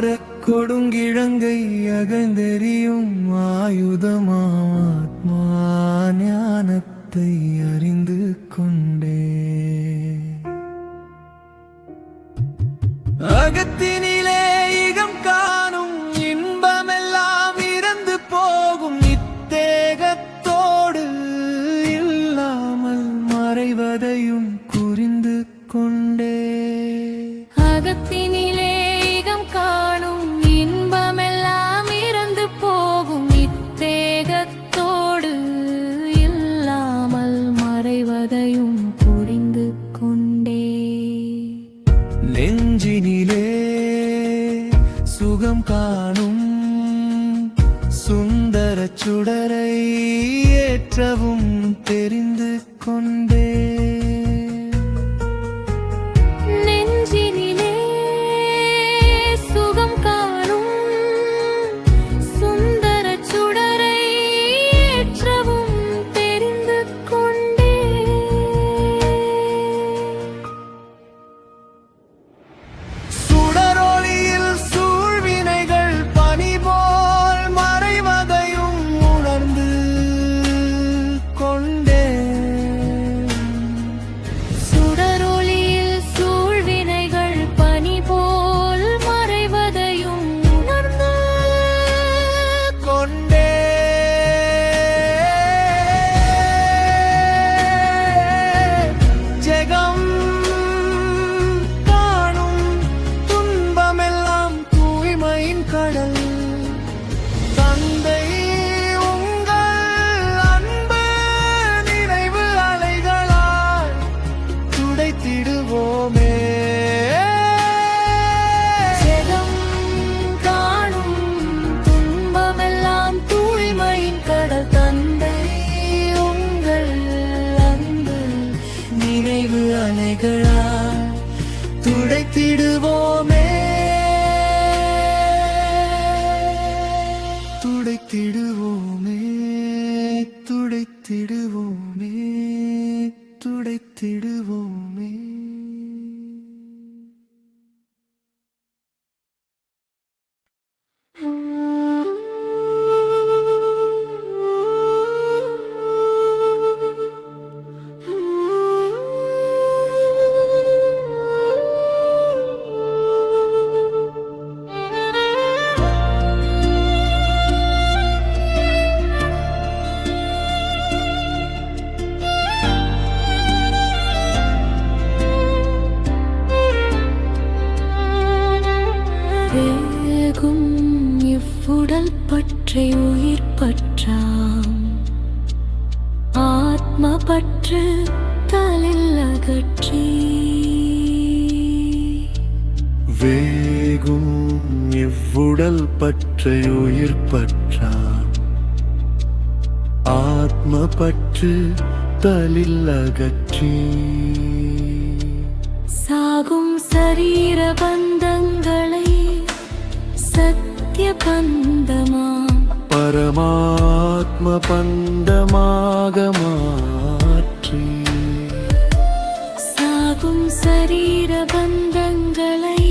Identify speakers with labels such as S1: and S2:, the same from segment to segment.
S1: கொடுங்கிழங்கை அகழ்ந்தெறியும் ஆயுதமாத்மா ஞானத்தை அறிந்து கொண்டே அகத்தினிலே இகம் காணும் இன்பமெல்லாம் இறந்து போகும் இத்தேகத்தோடு இல்லாமல் மறைவதையும் புரிந்து கொண்டே
S2: அகத்தினிலே இகம் காணும் இன்பமெல்லாம் இறந்து போகும் இத்தேகத்தோடு இல்லாமல் மறைவதையும் புரிந்து கொண்டே
S1: நெஞ்சினிலே சுகம் காணும் சுந்தர சுடரை ஏற்றவும் தெரிந்து கொண்டே
S2: நெஞ்சினிலே சுகம் காணும் சுந்தர சுடரை ஏற்றவும் தெரிந்து கொண்டே
S1: சுடரொளியில் சூழ்வினைகள் பனி போல் மறைவதையும் உணர்ந்து கொண்டே
S2: சுடரொளியில் சூழ்வினைகள் பனி போல் மறைவதையும் உணர்ந்து
S1: கொண்டே ஜெகம் காணும் துன்பமெல்லாம் தூய்மையின் கடல் தந்தை உங்கள் அன்பு நினைவு அலைகளால் துடைத்திடுவோமே
S2: ஜெகம் காணும் துன்பமெல்லாம் தூய்மையின் கடல் தந்தை உங்கள் அன்பு
S1: நினைவு அலைகளால் துடைத்திடுவோமே துடைத்திடுவோமே துடைத்திடுவோமே துடைத்திடுவோமே.
S2: வேகும் இவ்வுடல் பற்றை உயிர் பற்றாம் ஆத்ம பற்று தலில் அகற்றி
S1: வேகும் இவ்வுடல் பற்றை உயிர் பற்றா ஆத்ம பற்று தலில் அகற்றி
S2: சாகும் சரீர பந்தங்களை சத்திய பந்தமாம்
S1: பரமாத்ம பந்தமாக மாற்றி
S2: சாகும் சரீர பந்தங்களை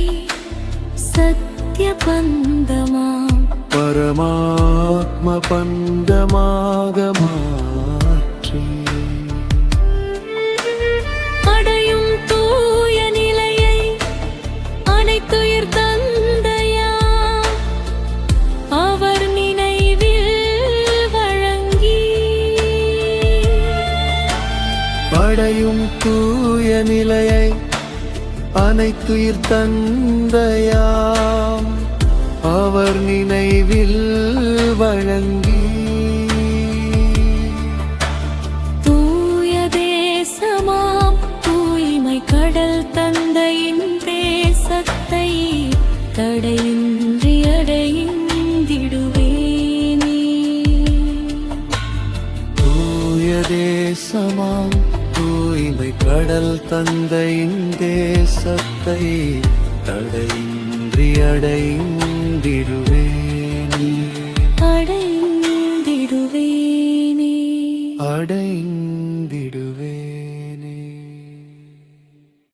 S2: சத்திய பந்தமாம்
S1: பரமாத்ம பந்தமாக மாற்றி
S2: அடையும் தூய நிலையை அனைத்துயிர் தந்தையா அவர் நினைவில் வழங்கி
S1: அடையும் தூய நிலையை அனைத்துயிர் தந்தையாம் அவர் நினைவில் வழங்கி
S2: தூய தேசமாம் தூய்மை கடல் தந்தையின் தேசத்தை தடையின்றி அடைந்திடுவேனே
S1: தூய தேசமாம் தூய்மை கடல் தந்தையின் தேசத்தை தடையின்றி அடையும்